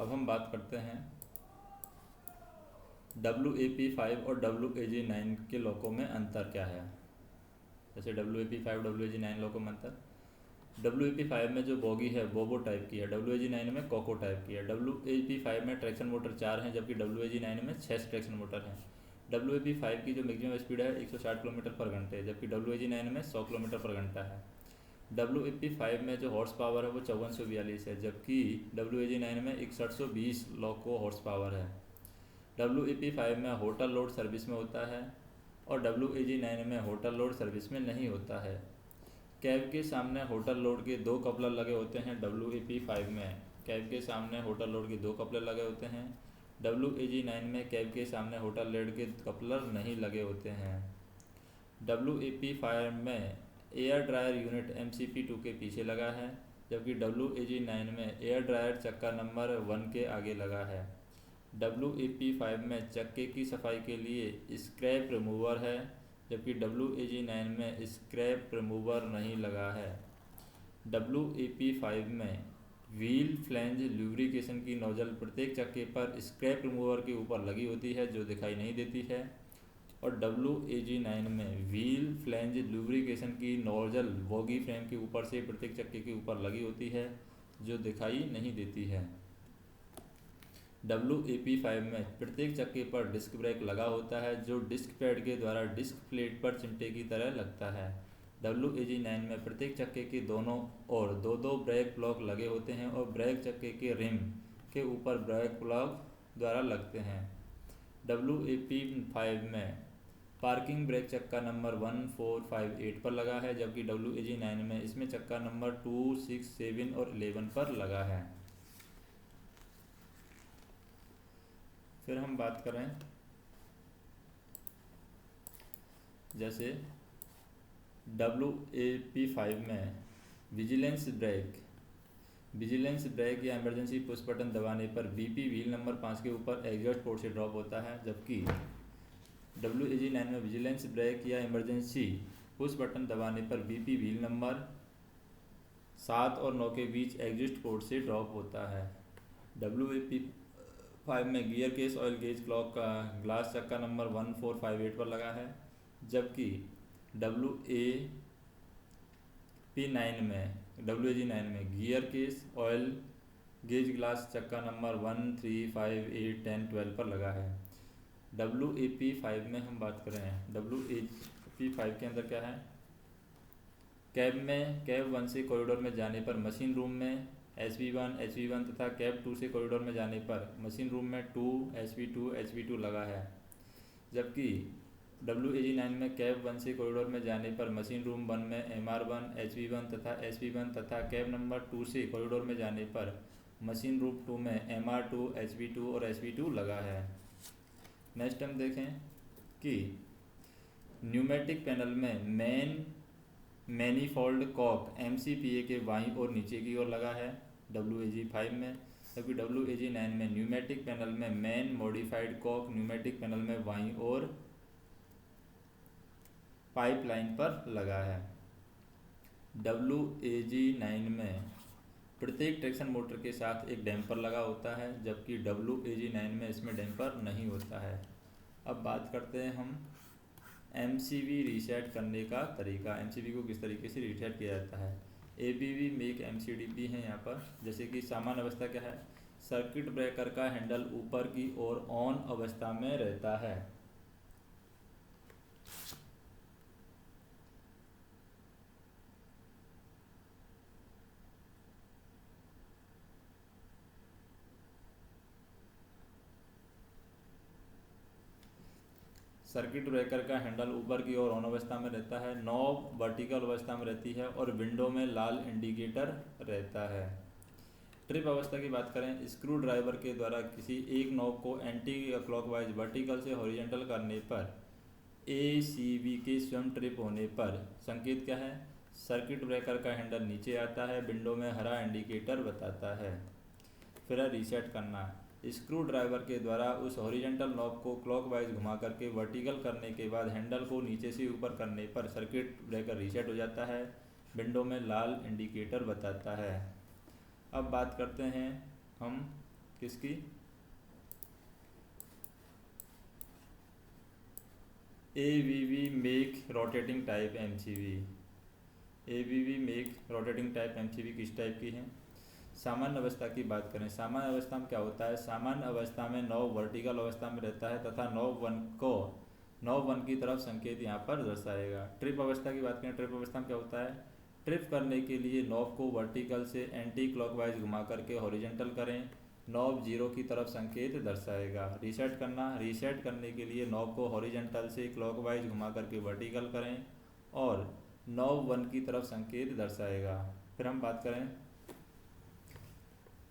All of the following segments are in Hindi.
अब हम बात करते हैं WAP5 और WAG9 के लॉकों में अंतर क्या है। जैसे WAP5 WAG9 लॉकों में अंतर, WAP5 में जो बोगी है बोबो टाइप की है, WAG9 में कोको टाइप की है। WAP5 में ट्रैक्शन मोटर 4 हैं जबकि WAG9 में 6 ट्रैक्शन मोटर हैं। WAP5 की जो मैक्सिमम स्पीड है 160 किलोमीटर पर घंटे जबकि WAG9 में 100 किलोमीटर पर घंटा है। WAP5 में जो हॉर्स पावर है वो 5442 है जबकि WAG9 में 6120 लॉको हॉर्स पावर है। WAP5 में होटल लोड सर्विस में होता है और WAG9 में होटल लोड सर्विस में नहीं होता है। कैब के सामने होटल लोड के 2 कपलर लगे होते हैं WAP5 में, कैब के सामने होटल लोड के 2 कपलर लगे होते हैं। WAG9 में कैब के सामने होटल लोड के कपलर नहीं लगे होते हैं। WAP5 में एयर ड्रायर यूनिट MCP2 के पीछे लगा है जबकि WAG9 में एयर ड्रायर चक्का नंबर 1 के आगे लगा है। WAP5 में चक्के की सफाई के लिए स्क्रैप रिमूवर है जबकि WAG9 में स्क्रैप रिमूवर नहीं लगा है। WAP5 में व्हील फ्लैंज ल्यूब्रिकेशन की नोजल प्रत्येक चक्के पर स्क्रैप रिमूवर के ऊपर लगी होती है जो दिखाई नहीं देती है और WAG9 में व्हील फ्लैंज ल्यूब्रिकेशन की नोजल बोगी फ्रेम के ऊपर से प्रत्येक चक्के के ऊपर लगी होती है जो दिखाई नहीं देती है। WAP5 में प्रत्येक चक्के पर डिस्क ब्रेक लगा होता है जो डिस्क पैड के द्वारा डिस्क प्लेट पर चिमटे की तरह लगता है। WAG9 में प्रत्येक चक्के के दोनों ओर दो ब्रेक प्लग लगे होते हैं और ब्रेक चक्के के रिम के ऊपर ब्रेक प्लग द्वारा लगते हैं। WAP5 में पार्किंग ब्रेक चक्का नंबर 1458 पर लगा है जबकि WAG9 में इसमें चक्का नंबर 2, 6, 7 और 11 पर लगा है। फिर हम बात करें जैसे WAP5 में विजिलेंस ब्रेक या इमरजेंसी पुश बटन दबाने पर BP व्हील नंबर 5 के ऊपर एग्जॉस्ट पोर्ट से ड्रॉप होता है जबकि WAG9 में विजिलेंस ब्रेक या इमरजेंसी पुश बटन दबाने पर BP व्हील नंबर 7 और 9 के बीच एग्जॉस्ट पोर्ट से ड्रॉप होता है। WAP5 में gear case oil gauge clock का ग्लास चक्का नंबर 1458 पर लगा है जबकि WAG9 में gear case oil gauge glass चक्का नंबर 1, 3, 5, 8, 10, 12 पर लगा है। WAP5 में हम बात करें WAP5 के अंदर क्या है, कैब 1 से कॉरिडोर में जाने पर मशीन रूम में HV1 तथा कैब 2 से कॉरिडोर में जाने पर मशीन रूम में 2 HV2 लगा है जबकि WAG9 में कैब 1 से कॉरिडोर में जाने पर मशीन रूम 1 में MR1 HV1 तथा SV1 तथा कैब नंबर 2 से कॉरिडोर में जाने पर मशीन रूम 2 में MR2 HV2 और SV2 लगा है। नेक्स्ट हम देखें कि न्यूमेटिक पैनल में मैनीफोल्ड कॉक MCPA के बाईं और नीचे की ओर लगा है WAG5 में जबकि WAG9 में न्यूमेटिक पैनल में main modified cock pneumatic panel में बाईं और पाइपलाइन पर लगा है। WAG9 में प्रत्येक ट्रैक्शन मोटर के साथ एक डैम्पर लगा होता है जबकि WAG9 में इसमें डैम्पर नहीं होता है। अब बात करते हैं हम MCB रीसेट करने का तरीका, MCB को किस तरीके से रीसेट किया जाता है। ABB मेक MCDP है यहाँ पर। जैसे कि सामान्य अवस्था क्या है, सर्किट ब्रेकर का हैंडल ऊपर की ओर ऑन अवस्था में रहता है। सर्किट ब्रेकर का हैंडल ऊपर की ओर ऑन अवस्था में रहता है, नॉब वर्टिकल अवस्था में रहती है और विंडो में लाल इंडिकेटर रहता है। ट्रिप अवस्था की बात करें, स्क्रू ड्राइवर के द्वारा किसी एक नॉब को एंटी क्लॉकवाइज वर्टिकल से हॉरिजॉन्टल करने पर ACB के स्वयं ट्रिप होने पर संकेत क्या है, सर्किट ब्रेकर का हैंडल नीचे आता है, विंडो में हरा इंडिकेटर बताता है। फिर रीसेट करना, स्क्रू ड्राइवर के द्वारा उस हॉरिजॉन्टल नॉब को क्लॉकवाइज घुमा करके वर्टिकल करने के बाद हैंडल को नीचे से ऊपर करने पर सर्किट ब्रेकर रीसेट हो जाता है, विंडो में लाल इंडिकेटर बताता है। अब बात करते हैं हम किसकी? ABB make rotating type MCV। ABB make rotating type MCV किस टाइप की है? सामान्य अवस्था की बात करें, सामान्य अवस्था में क्या होता है? सामान्य अवस्था में नॉब वर्टिकल अवस्था में रहता है तथा नॉब वन की तरफ संकेत यहाँ पर दर्शाएगा। ट्रिप अवस्था की बात करें, ट्रिप अवस्था में क्या होता है? ट्रिप करने के लिए नॉब को वर्टिकल से एंटी क्लॉकवाइज घुमा करके हॉरिजॉन्टल करें, नॉब 0 की तरफ संकेत दर्शाएगा। रीसेट करने के लिए नॉब को हॉरिजॉन्टल से क्लॉकवाइज घुमा करके वर्टिकल करें और नॉब 1 की तरफ संकेत दर्शाएगा। फिर हम बात करें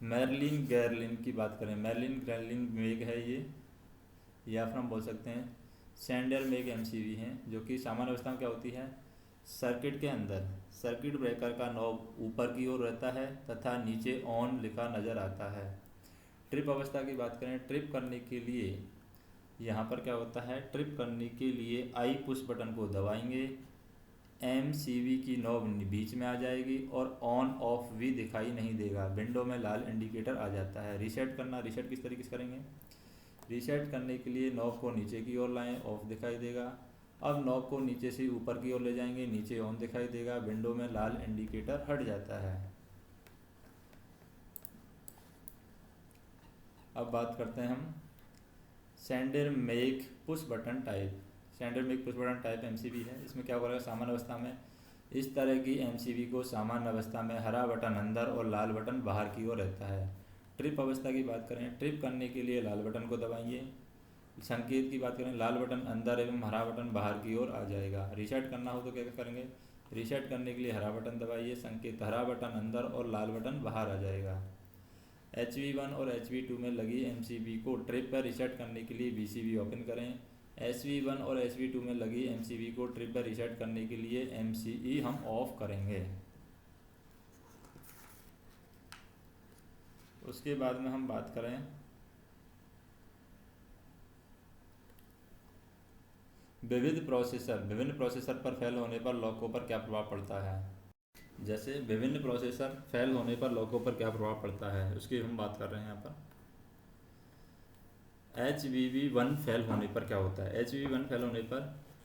मेर्लिन गेर्लिन की बात करें, मेर्लिन गेर्लिन मेक है ये, या फिर हम बोल सकते हैं सैंडर मेक MCV हैं, जो कि सामान्य अवस्था में क्या होती है? सर्किट के अंदर सर्किट ब्रेकर का नॉब ऊपर की ओर रहता है तथा नीचे ऑन लिखा नज़र आता है। ट्रिप अवस्था की बात करें, ट्रिप करने के लिए यहाँ पर क्या होता है? ट्रिप करने के लिए आई पुश बटन को दबाएंगे, MCV की नॉब बीच में आ जाएगी और ऑन ऑफ भी दिखाई नहीं देगा, विंडो में लाल इंडिकेटर आ जाता है। रीसेट किस तरीके से करेंगे? रीसेट करने के लिए नॉब को नीचे की ओर लाएं, ऑफ दिखाई देगा। अब नॉब को नीचे से ऊपर की ओर ले जाएंगे, नीचे ऑन दिखाई देगा, विंडो में लाल इंडिकेटर हट जाता है। अब बात करते हैं हम sander make push button type. Sander make push button type MCV है। इसमें क्या होगा? सामान्य अवस्था में इस तरह की MCV को सामान्य अवस्था में हरा बटन अंदर और लाल बटन बाहर की ओर रहता है। ट्रिप अवस्था की बात करें, ट्रिप करने के लिए लाल बटन को दबाइए। संकेत की बात करें, लाल बटन अंदर एवं हरा बटन बाहर की ओर आ जाएगा। रीसेट करना हो तो क्या करेंगे? रीसेट करने के लिए हरा बटन दबाइए, संकेत हरा बटन अंदर और लाल बटन बाहर आ जाएगा। HV1 और HV2 में लगी MCV को ट्रिप पर रीसेट करने के लिए VCV ओपन करें। HV1 और HV2 में लगी MCV को ट्रिप पर रीसेट करने के लिए MCE हम ऑफ करेंगे। उसके बाद में हम बात करें विभिन्न प्रोसेसर पर फेल होने पर लॉकों पर क्या प्रभाव पड़ता है? जैसे विभिन्न प्रोसेसर फेल होने पर लॉकों पर क्या प्रभाव पड़ता है, उसकी हम बात कर रहे हैं यहाँ पर। HVV1 फेल होने पर क्या होता है? HVV1 फेल होने पर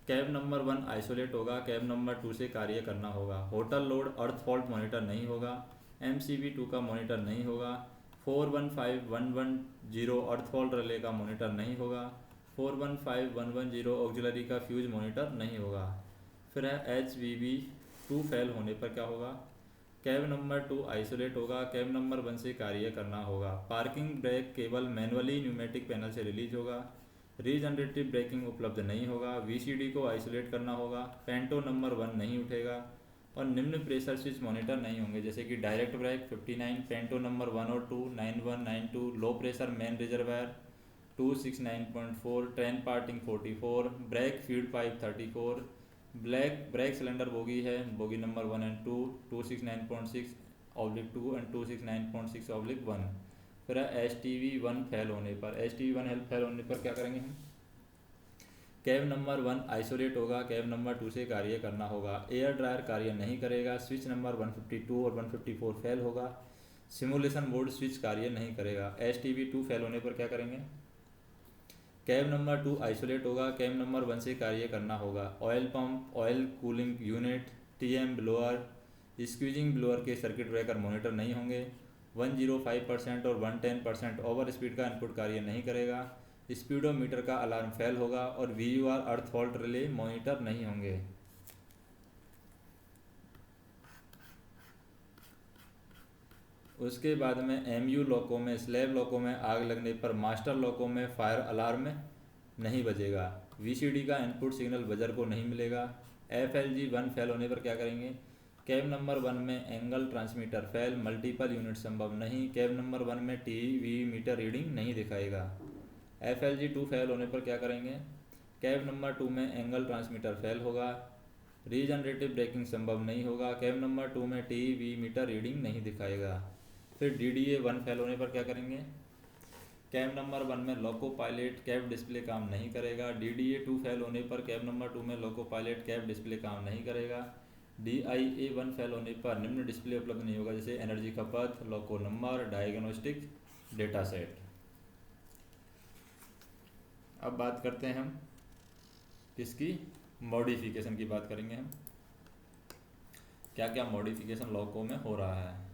कैब नंबर 1 आइसोलेट होगा, कैब नंबर 2 से कार्य करना होगा, होटल लोड अर्थ फॉल्ट मॉनिटर नहीं होगा, MCV2 का मॉनिटर नहीं होगा, 415110 अर्थ फॉल्ट रिले का मॉनिटर नहीं होगा, 415110 ऑक्सिलरी का फ्यूज मॉनिटर नहीं होगा। फिर है HVV2 फेल होने पर क्या होगा? कैब नंबर 2 आइसोलेट होगा, कैब नंबर 1 से कार्य करना होगा, पार्किंग ब्रेक केवल मैनुअली न्यूमेटिक पैनल से रिलीज होगा, रीजनरेटिव ब्रेकिंग उपलब्ध नहीं होगा, VCD को आइसोलेट करना होगा, पेंटो नंबर 1 नहीं उठेगा और निम्न प्रेशर स्विच मॉनिटर नहीं होंगे, जैसे कि डायरेक्ट ब्रेक 59, पेंटो नंबर 1 और 2, 91, 92, low pressure main reservoir 269.4, train parting 44, brake feed pipe 34, brake cylinder bogie है, बोगी नंबर 1 एंड 2, 269.6/2 एंड 269.6/1। फिर है HTV1 फेल होने पर, HTV1 फेल होने पर क्या करेंगे हम? कैब नंबर 1 आइसोलेट होगा, कैब नंबर 2 से कार्य करना होगा, एयर ड्रायर कार्य नहीं करेगा, स्विच नंबर 152 और 154 फेल होगा, सिमुलेशन बोर्ड स्विच कार्य नहीं करेगा। HTV2 फेल होने पर क्या करेंगे? कैब नंबर 2 आइसोलेट होगा, कैब नंबर 1 से कार्य करना होगा, oil pump, oil cooling unit, TM blower, squeezing blower के सर्किट ब्रेकर मॉनिटर नहीं होंगे, 105% और 110% ओवर स्पीड का इनपुट कार्य नहीं करेगा, स्पीडोमीटर का अलार्म फेल होगा और VUR अर्थ फॉल्ट रिले मॉनिटर नहीं होंगे। उसके बाद में MU लॉकों में, स्लैब लॉकों में आग लगने पर मास्टर लॉकों में फायर अलार्म नहीं बजेगा, VCD का इनपुट सिग्नल बजर को नहीं मिलेगा। FLG1 फेल होने पर क्या करेंगे? कैब नंबर 1 में angle transmitter fail, multiple unit संभव नहीं, कैब नंबर 1 में TV मीटर रीडिंग नहीं दिखाएगा। FLG2 फेल होने पर क्या करेंगे? कैब नंबर 2 में एंगल ट्रांसमीटर फेल होगा, रीजनरेटिव ब्रेकिंग संभव नहीं होगा, कैब नंबर 2 में TV मीटर रीडिंग नहीं दिखाएगा। फिर DDA1 फेल होने पर क्या करेंगे? कैब नंबर 1 में लोको पायलट कैब डिस्प्ले काम नहीं करेगा, DDA2 फेल होने पर कैब नंबर 2 में लोको पायलट कैब डिस्प्ले काम नहीं करेगा, DIA1 फेल होने पर निम्न डिस्प्ले उपलब्ध नहीं होगा, जैसे एनर्जी खपत, लोको नंबर, डायग्नोस्टिक डेटा सेट। अब बात करते हैं हम किसकी, मॉडिफिकेशन की बात करेंगे हम, क्या क्या मॉडिफिकेशन लॉको में हो रहा है।